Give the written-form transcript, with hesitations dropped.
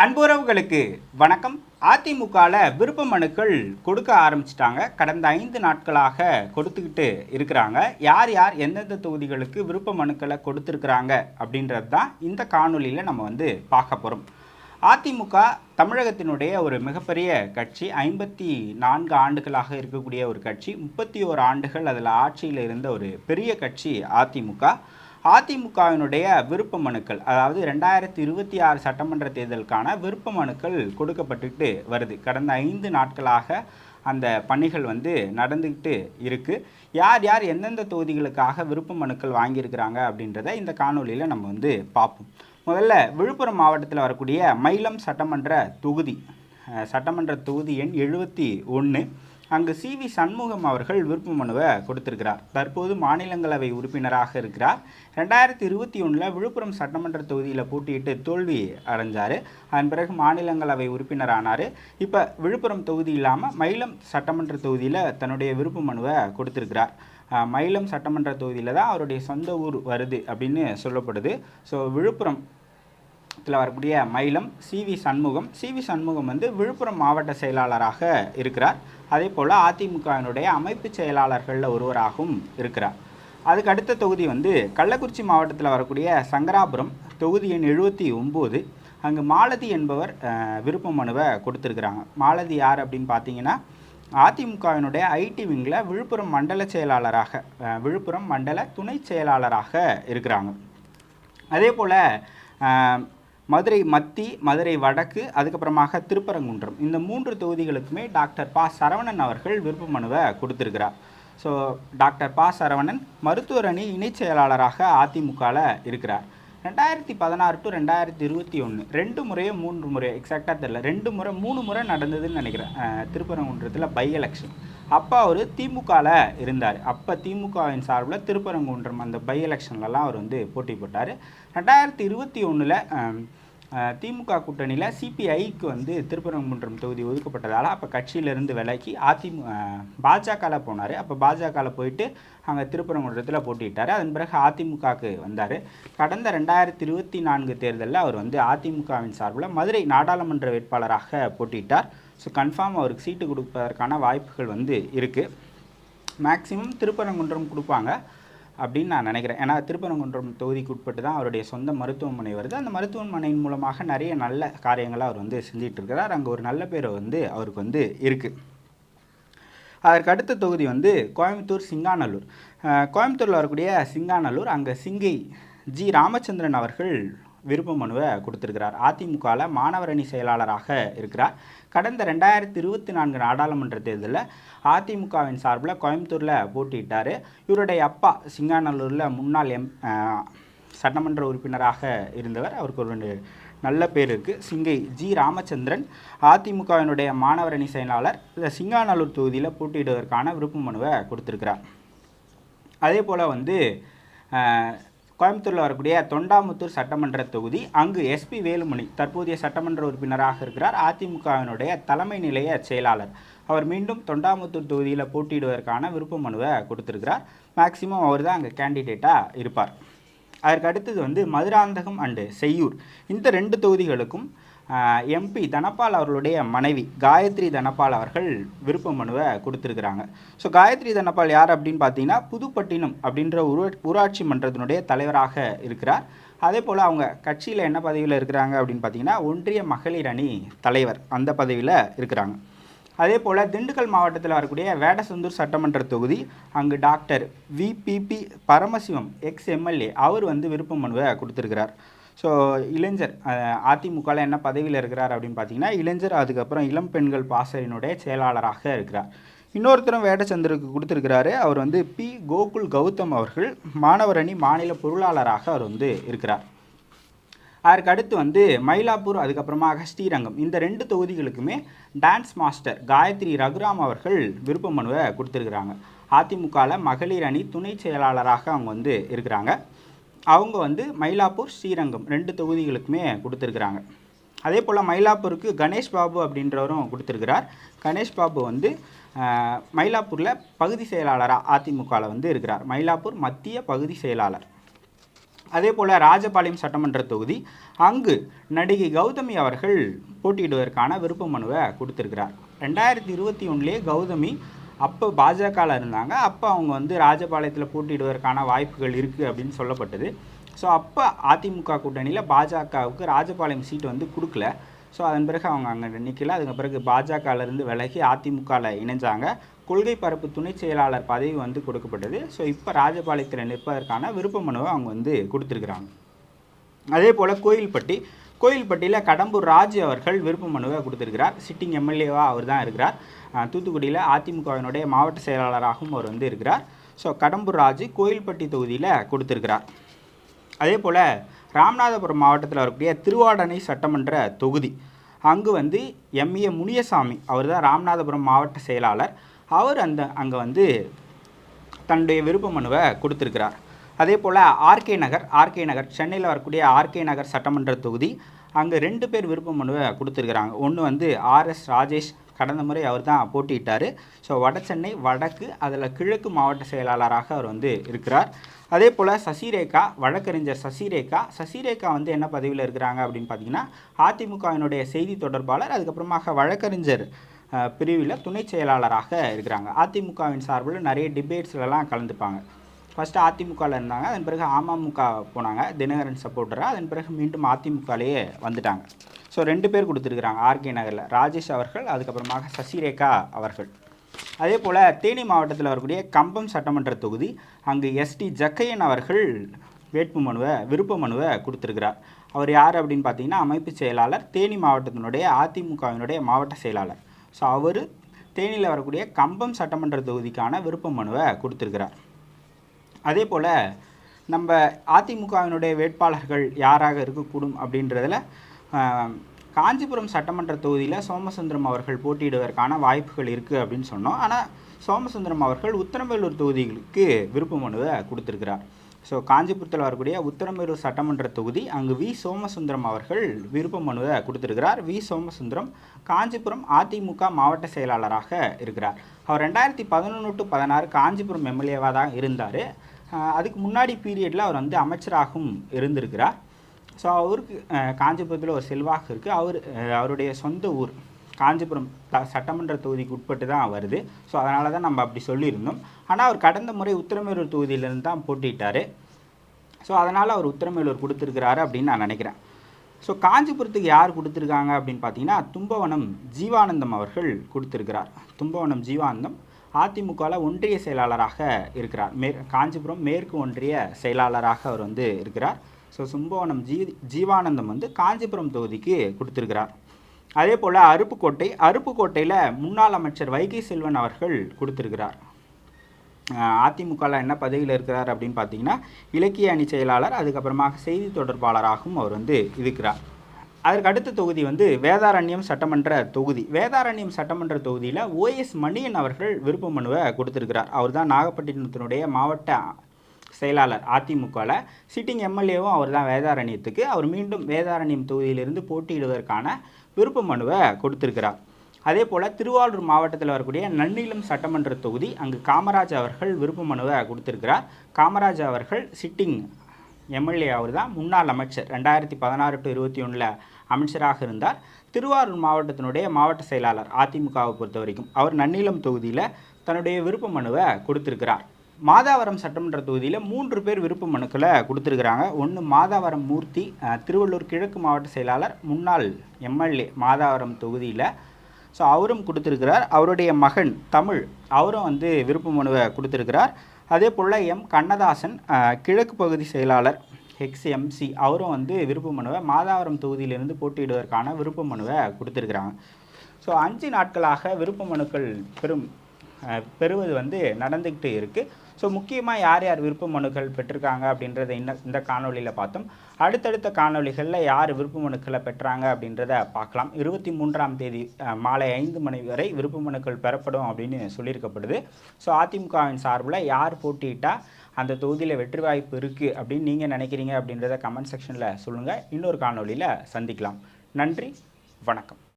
அன்புறவுகளுக்கு வணக்கம். அதிமுகவில் விருப்ப மனுக்கள் கொடுக்க ஆரம்பிச்சிட்டாங்க. கடந்த 5 நாட்களாக கொடுத்துக்கிட்டு இருக்கிறாங்க. யார் யார் எந்தெந்த தொகுதிகளுக்கு விருப்ப மனுக்களை கொடுத்துருக்குறாங்க அப்படின்றது தான் இந்த காணொலியில் நம்ம பார்க்க போகிறோம். அதிமுக தமிழகத்தினுடைய ஒரு மிகப்பெரிய கட்சி. 54 ஆண்டுகளாக இருக்கக்கூடிய ஒரு கட்சி. 31 ஆண்டுகள் அதில் ஆட்சியில் இருந்த ஒரு பெரிய கட்சி அதிமுக. அதிமுகவினுடைய விருப்ப மனுக்கள், அதாவது 2026 சட்டமன்ற தேர்தலுக்கான விருப்ப மனுக்கள் கொடுக்கப்பட்டுக்கிட்டு வருது. கடந்த 5 நாட்களாக அந்த பணிகள் நடந்துக்கிட்டு இருக்குது. யார் யார் எந்தெந்த தொகுதிகளுக்காக விருப்ப மனுக்கள் வாங்கியிருக்கிறாங்க அப்படின்றத இந்த காணொலியில் நம்ம பார்ப்போம். முதல்ல விழுப்புரம் மாவட்டத்தில் வரக்கூடிய மயிலம் சட்டமன்ற தொகுதி எண் 71. அங்கு சி.வி. சண்முகம் அவர்கள் விருப்ப மனுவை கொடுத்திருக்கிறார். தற்போது மாநிலங்களவை உறுப்பினராக இருக்கிறார். 2021 விழுப்புரம் சட்டமன்ற தொகுதியில் போட்டியிட்டு தோல்வி அடைஞ்சார். அதன் பிறகு மாநிலங்களவை உறுப்பினரானார். இப்போ விழுப்புரம் தொகுதி இல்லாமல் மயிலம் சட்டமன்ற தொகுதியில் தன்னுடைய விருப்ப மனுவை கொடுத்திருக்கிறார். மயிலம் சட்டமன்ற தொகுதியில் தான் அவருடைய சொந்த ஊர் வருது அப்படின்னு சொல்லப்படுது. ஸோ விழுப்புரம் வரக்கூடிய மயிலம் சி.வி. சண்முகம் விழுப்புரம் மாவட்ட செயலாளராக இருக்கிறார். அதே போல் அதிமுகவினுடைய அமைப்பு செயலாளர்களில் ஒருவராகவும் இருக்கிறார். அதுக்கு அடுத்த தொகுதி கள்ளக்குறிச்சி மாவட்டத்தில் வரக்கூடிய சங்கராபுரம் தொகுதி எண் 79. அங்கு மாலதி என்பவர் விருப்ப மனுவை கொடுத்துருக்குறாங்க. மாலதி யார் அப்படின்னு பார்த்தீங்கன்னா, அதிமுகவினுடைய ஐடி விங்கில் விழுப்புரம் மண்டல செயலாளராக, விழுப்புரம் மண்டல துணை செயலாளராக இருக்கிறாங்க. அதே போல் மதுரை மத்தி, மதுரை வடக்கு, அதுக்கப்புறமாக திருப்பரங்குன்றம், இந்த 3 தொகுதிகளுக்குமே டாக்டர் ப. சரவணன் அவர்கள் விருப்ப மனுவை கொடுத்துருக்கிறார். ஸோ டாக்டர் ப. சரவணன் மருத்துவர் அணி இணைச் செயலாளராக அதிமுகவில் இருக்கிறார். 2016 to 2021 2 முறையோ 3 முறையோ எக்ஸாக்டாக தெரியல, 3 முறை நடந்ததுன்னு நினைக்கிறேன். திருப்பரங்குன்றத்தில் பை எலெக்ஷன் அப்போ அவர் திமுகவில் இருந்தார். அப்போ திமுகவின் சார்பில் திருப்பரங்குன்றம் அந்த பை எலெக்ஷன்லலாம் அவர் போட்டி போட்டார். 2021 திமுக கூட்டணியில் சிபிஐக்கு திருப்பரங்குன்றம் தொகுதி ஒதுக்கப்பட்டதால் அப்போ கட்சியிலிருந்து விலகி பாஜகவில் போனார். அப்போ பாஜகவில் போயிட்டு அங்கே திருப்பரங்குன்றத்தில் போட்டிட்டார். அதன் பிறகு அதிமுகவுக்கு வந்தார். கடந்த 2024 தேர்தலில் அவர் அதிமுகவின் சார்பில் மதுரை நாடாளுமன்ற வேட்பாளராக போட்டிட்டார். ஸோ கன்ஃபார்ம் அவருக்கு சீட்டு கொடுப்பதற்கான வாய்ப்புகள் இருக்குது. மேக்சிமம் திருப்பரங்குன்றம் கொடுப்பாங்க அப்படின்னு நான் நினைக்கிறேன். ஏன்னா திருப்பரங்குன்றம் தொகுதிக்கு உட்பட்டு தான் அவருடைய சொந்த மருத்துவமனை வருது. அந்த மருத்துவமனையின் மூலமாக நிறைய நல்ல காரியங்களை அவர் செஞ்சிட்டு இருக்கிறார். அங்கே ஒரு நல்ல பேர் அவருக்கு இருக்குது. அதற்கு அடுத்த தொகுதி கோயம்புத்தூர் சிங்காநல்லூர். கோயம்புத்தூரில் வரக்கூடிய சிங்காநல்லூர், அங்கே சிங்கை ஜி. ராமச்சந்திரன் அவர்கள் விருப்ப மனுவை கொடுத்திருக்கிறார். அதிமுகவில் மாணவர் அணி செயலாளராக இருக்கிறார். கடந்த 2024 நாடாளுமன்ற தேர்தலில் அதிமுகவின் சார்பில் கோயம்புத்தூரில் போட்டியிட்டார். இவருடைய அப்பா சிங்காநல்லூரில் முன்னாள் சட்டமன்ற உறுப்பினராக இருந்தவர். அவருக்கு ஒரு நல்ல பேர் இருக்குது. சிங்கை ஜி. ராமச்சந்திரன் அதிமுகவினுடைய மாணவர் அணி செயலாளர். இந்த சிங்காநல்லூர் தொகுதியில் போட்டியிடுவதற்கான விருப்ப மனுவை கொடுத்திருக்கிறார். அதே போல் கோயம்புத்தூரில் வரக்கூடிய தொண்டாமுத்தூர் சட்டமன்ற தொகுதி, அங்கு எஸ்பி வேலுமணி தற்போதைய சட்டமன்ற உறுப்பினராக இருக்கிறார். அதிமுகவினுடைய தலைமை நிலைய செயலாளர். அவர் மீண்டும் தொண்டாமுத்தூர் தொகுதியில் போட்டியிடுவதற்கான விருப்ப மனுவை கொடுத்துருக்கிறார். மேக்சிமம் அவர் தான் அங்கே கேண்டிடேட்டாக இருப்பார். அதற்கு அடுத்தது மதுராந்தகம் அண்டு செய்யூர், இந்த 2 தொகுதிகளுக்கும் எம்பி தனபால் அவர்களுடைய மனைவி காயத்ரி தனபால் அவர்கள் விருப்ப மனுவை கொடுத்துருக்குறாங்க. ஸோ காயத்ரி தனபால் யார் அப்படின்னு பார்த்தீங்கன்னா, புதுப்பட்டினம் அப்படின்ற ஊராட்சி மன்றத்தினுடைய தலைவராக இருக்கிறார். அதே போல் அவங்க கட்சியில் என்ன பதவியில் இருக்கிறாங்க அப்படின்னு பார்த்தீங்கன்னா, ஒன்றிய மகளிர் அணி தலைவர் அந்த பதவியில் இருக்கிறாங்க. அதே போல் திண்டுக்கல் மாவட்டத்தில் வரக்கூடிய வேடசந்தூர் சட்டமன்ற தொகுதி, அங்கு டாக்டர் விபிபி பரமசிவம் எக்ஸ்-எம்எல்ஏ அவர் விருப்ப மனுவை கொடுத்துருக்கிறார். ஸோ இளைஞர் அதிமுகவில் என்ன பதவியில் இருக்கிறார் அப்படின்னு பார்த்தீங்கன்னா, இளைஞர், அதுக்கப்புறம் இளம் பெண்கள் பாசறையினுடைய செயலாளராக இருக்கிறார். இன்னொருத்தரும் வேடச்சந்தருக்கு கொடுத்துருக்கிறாரு. அவர் பி. கோகுல் கௌதம் அவர்கள் மாணவர் அணி மாநில பொருளாளராக அவர் இருக்கிறார். அதற்கு அடுத்து மயிலாப்பூர், அதுக்கப்புறமாக ஸ்ரீரங்கம், இந்த 2 தொகுதிகளுக்குமே டான்ஸ் மாஸ்டர் காயத்ரி ரகுராம் அவர்கள் விருப்ப மனுவை கொடுத்துருக்குறாங்க. அதிமுகவில் மகளிர் அணி துணை செயலாளராக அவங்க இருக்கிறாங்க. அவங்க மயிலாப்பூர், ஸ்ரீரங்கம் 2 தொகுதிகளுக்குமே கொடுத்துருக்குறாங்க. அதே போல் மயிலாப்பூருக்கு கணேஷ் பாபு அப்படின்றவரும் கொடுத்துருக்கிறார். கணேஷ் பாபு மயிலாப்பூரில் பகுதி செயலாளராக அதிமுகவில் இருக்கிறார். மயிலாப்பூர் மத்திய பகுதி செயலாளர். அதே போல் ராஜபாளையம் சட்டமன்ற தொகுதி, அங்கு நடிகை கௌதமி அவர்கள் போட்டியிடுவதற்கான விருப்ப மனுவை கொடுத்துருக்கிறார். 2021 கௌதமி அப்போ பாஜகவில் இருந்தாங்க. அப்போ அவங்க வந்து ராஜபாளையத்தில் போட்டியிடுவதற்கான வாய்ப்புகள் இருக்குது அப்படின்னு சொல்லப்பட்டது. ஸோ அப்போ அதிமுக கூட்டணியில் பாஜகவுக்கு ராஜபாளையம் சீட்டு வந்து கொடுக்கல. ஸோ அதன் பிறகு அவங்க அங்கே நிற்கல. அதுக்கு பிறகு பாஜகவிலேருந்து விலகி அதிமுகவில் இணைஞ்சாங்க. கொள்கை பரப்பு துணை செயலாளர் பதவி வந்து கொடுக்கப்பட்டது. ஸோ இப்போ ராஜபாளையத்தில் நிற்பதற்கான விருப்ப மனுவை அவங்க வந்து கொடுத்துருக்குறாங்க. அதே போல் கோயில்பட்டியில் கடம்பூர் ராஜு அவர்கள் விருப்ப மனுவை கொடுத்துருக்கிறார். சிட்டிங் எம்எல்ஏவாக அவர் தான் இருக்கிறார். தூத்துக்குடியில் அதிமுகவினுடைய மாவட்ட செயலாளராகவும் அவர் வந்து இருக்கிறார். ஸோ கடம்பூர் ராஜு கோயில்பட்டி தொகுதியில் கொடுத்துருக்கிறார். அதே போல் ராமநாதபுரம் மாவட்டத்தில் வரக்கூடிய திருவாடனை சட்டமன்ற தொகுதி, அங்கு வந்து எம்ஏ முனியசாமி அவர் தான் ராமநாதபுரம் மாவட்ட செயலாளர். அவர் அங்கே வந்து தன்னுடைய விருப்ப மனுவை கொடுத்துருக்கிறார். அதே போல் ஆர்கே நகர் சென்னையில் வரக்கூடிய ஆர்கே நகர் சட்டமன்ற தொகுதி, அங்கே 2 பேர் விருப்ப மனுவை கொடுத்துருக்குறாங்க. ஒன்று வந்து RS ராஜேஷ், கடந்த முறை அவர் தான் போட்டியிட்டார். ஸோ வட சென்னை வடக்கு, அதில் கிழக்கு மாவட்ட செயலாளராக அவர் வந்து இருக்கிறார். அதே போல் சசிரேகா, வழக்கறிஞர் சசிரேகா வந்து என்ன பதவியில் இருக்கிறாங்க அப்படின்னு பார்த்தீங்கன்னா, அதிமுகவினுடைய செய்தி தொடர்பாளர், அதுக்கப்புறமாக வழக்கறிஞர் பிரிவில் துணை செயலாளராக இருக்கிறாங்க. அதிமுகவின் சார்பில் நிறைய டிபேட்ஸ்லாம் கலந்துப்பாங்க. ஃபஸ்ட்டு அதிமுகவில் இருந்தாங்க, அதன் பிறகு அமமுக போனாங்க, தினகரன் சப்போர்ட்டராக. அதன் பிறகு மீண்டும் அதிமுகலேயே வந்துட்டாங்க. ஸோ 2 பேர் கொடுத்துருக்குறாங்க ஆர்கே நகரில், ராஜேஷ் அவர்கள், அதுக்கப்புறமாக சசிரேகா அவர்கள். அதே போல் தேனி மாவட்டத்தில் வரக்கூடிய கம்பம் சட்டமன்ற தொகுதி, அங்கு ST ஜக்கையன் அவர்கள் விருப்ப மனுவை கொடுத்துருக்கிறார். அவர் யார் அப்படின்னு பார்த்தீங்கன்னா, அமைப்பு செயலாளர், தேனி மாவட்டத்தினுடைய அதிமுகவினுடைய மாவட்ட செயலாளர். ஸோ அவர் தேனியில் வரக்கூடிய கம்பம் சட்டமன்ற தொகுதிக்கான விருப்ப மனுவை கொடுத்துருக்கிறார். அதே போல் நம்ம அதிமுகவினுடைய வேட்பாளர்கள் யாராக இருக்கக்கூடும் அப்படின்றதில் காஞ்சிபுரம் சட்டமன்ற தொகுதியில் சோமசுந்தரம் அவர்கள் போட்டியிடுவதற்கான வாய்ப்புகள் இருக்குது அப்படின்னு சொன்னோம். ஆனால் சோமசுந்தரம் அவர்கள் உத்தரமேரூர் தொகுதிகளுக்கு விருப்ப மனுவை கொடுத்துருக்கிறார். ஸோ காஞ்சிபுரத்தில் வரக்கூடிய உத்தரமேரூர் சட்டமன்ற தொகுதி, அங்கு சோமசுந்தரம் அவர்கள் விருப்ப மனுவை கொடுத்துருக்கிறார். சோமசுந்தரம் காஞ்சிபுரம் அதிமுக மாவட்ட செயலாளராக இருக்கிறார். அவர் 2011 to 16 காஞ்சிபுரம் எம்எல்ஏவாக தான் இருந்தார். அதுக்கு முன்னாடி பீரியடில் அவர் வந்து அமைச்சராகவும் இருந்திருக்கிறார். ஸோ அவருக்கு காஞ்சிபுரத்தில் ஒரு செல்வாக்கு இருக்குது. அவருடைய சொந்த ஊர் காஞ்சிபுரம் சட்டமன்ற தொகுதிக்கு உட்பட்டு தான் வருது. ஸோ அதனால தான் நம்ம அப்படி சொல்லியிருந்தோம். ஆனால் அவர் கடந்த முறை உத்தரமேரூர் தொகுதியிலேருந்து தான் போட்டிட்டார். ஸோ அதனால் அவர் உத்தரமேரூர் கொடுத்துருக்கிறாரு அப்படின்னு நான் நினைக்கிறேன். ஸோ காஞ்சிபுரத்துக்கு யார் கொடுத்துருக்காங்க அப்படின்னு பார்த்தீங்கன்னா, தும்பவனம் ஜீவானந்தம் அவர்கள் கொடுத்துருக்கிறார். தும்பவனம் ஜீவானந்தம் அதிமுகவில் ஒன்றிய செயலாளராக இருக்கிறார். காஞ்சிபுரம் மேற்கு ஒன்றிய செயலாளராக அவர் வந்து இருக்கிறார். ஸோ தும்பவனம் ஜீவானந்தம் வந்து காஞ்சிபுரம் தொகுதிக்கு கொடுத்துருக்கிறார். அதே போல் அருப்புக்கோட்டையில் முன்னாள் அமைச்சர் வைகை செல்வன் அவர்கள் கொடுத்துருக்கிறார். அதிமுகவில் என்ன பதவியில் இருக்கிறார் அப்படின்னு பார்த்தீங்கன்னா, இலக்கிய அணி செயலாளர், அதுக்கப்புறமாக செய்தி தொடர்பாளராகவும் அவர் வந்து இருக்கிறார். அதற்கு அடுத்த தொகுதி வந்து வேதாரண்யம் சட்டமன்ற தொகுதியில் OS மணியன் அவர்கள் விருப்ப மனுவை கொடுத்துருக்கிறார். அவர் தான் நாகப்பட்டினத்தினுடைய மாவட்ட செயலாளர் அதிமுகவில். சிட்டிங் எம்எல்ஏவும் அவர் தான் வேதாரண்யத்துக்கு. அவர் மீண்டும் வேதாரண்யம் தொகுதியிலிருந்து போட்டியிடுவதற்கான விருப்ப மனுவை கொடுத்துருக்கிறார். அதே போல் திருவாரூர் மாவட்டத்தில் வரக்கூடிய நன்னிலம் சட்டமன்ற தொகுதி, அங்கு காமராஜ் அவர்கள் விருப்ப மனுவை கொடுத்துருக்கிறார். காமராஜ் அவர்கள் சிட்டிங் எம்எல்ஏ, அவர் தான் முன்னாள் அமைச்சர், 2016 to 21 அமைச்சராக இருந்தார். திருவாரூர் மாவட்டத்தினுடைய மாவட்ட செயலாளர் அதிமுகவை பொறுத்த வரைக்கும். அவர் நன்னிலம் தொகுதியில் தன்னுடைய விருப்ப மனுவை கொடுத்துருக்கிறார். மாதாவரம் சட்டமன்ற தொகுதியில் 3 பேர் விருப்ப மனுக்களை கொடுத்துருக்குறாங்க. ஒன்று மாதாவரம் மூர்த்தி, திருவள்ளூர் கிழக்கு மாவட்ட செயலாளர், முன்னாள் எம்எல்ஏ மாதாவரம் தொகுதியில். ஸோ அவரும் கொடுத்துருக்கிறார். அவருடைய மகன் தமிழ், அவரும் வந்து விருப்ப மனுவை கொடுத்துருக்கிறார். அதே போல் கண்ணதாசன், கிழக்கு பகுதி செயலாளர், XMC, அவரும் வந்து விருப்ப மனுவை மாதாவரம் தொகுதியிலிருந்து போட்டியிடுவதற்கான விருப்ப மனுவை கொடுத்துருக்குறாங்க. ஸோ 5 நாட்களாக விருப்ப மனுக்கள் பெறுவது வந்து நடந்துக்கிட்டு இருக்குது. ஸோ முக்கியமாக யார் யார் விருப்ப மனுக்கள் பெற்றிருக்காங்க அப்படின்றத இந்த காணொலியில் பார்த்தோம். அடுத்தடுத்த காணொலிகளில் யார் விருப்ப மனுக்களை பெற்றாங்க அப்படின்றத பார்க்கலாம். 23ஆம் தேதி மாலை 5 மணி வரை விருப்ப மனுக்கள் பெறப்படும் அப்படின்னு சொல்லியிருக்கப்படுது. ஸோ அதிமுகவின் சார்பில் யார் போட்டியிட்டால் அந்த தொகுதியில் வெற்றி வாய்ப்பு இருக்குது அப்படின்னு நீங்கள் நினைக்கிறீங்க அப்படின்றத கமெண்ட் செக்ஷனில் சொல்லுங்கள். இன்னொரு காணொலியில் சந்திக்கலாம். நன்றி, வணக்கம்.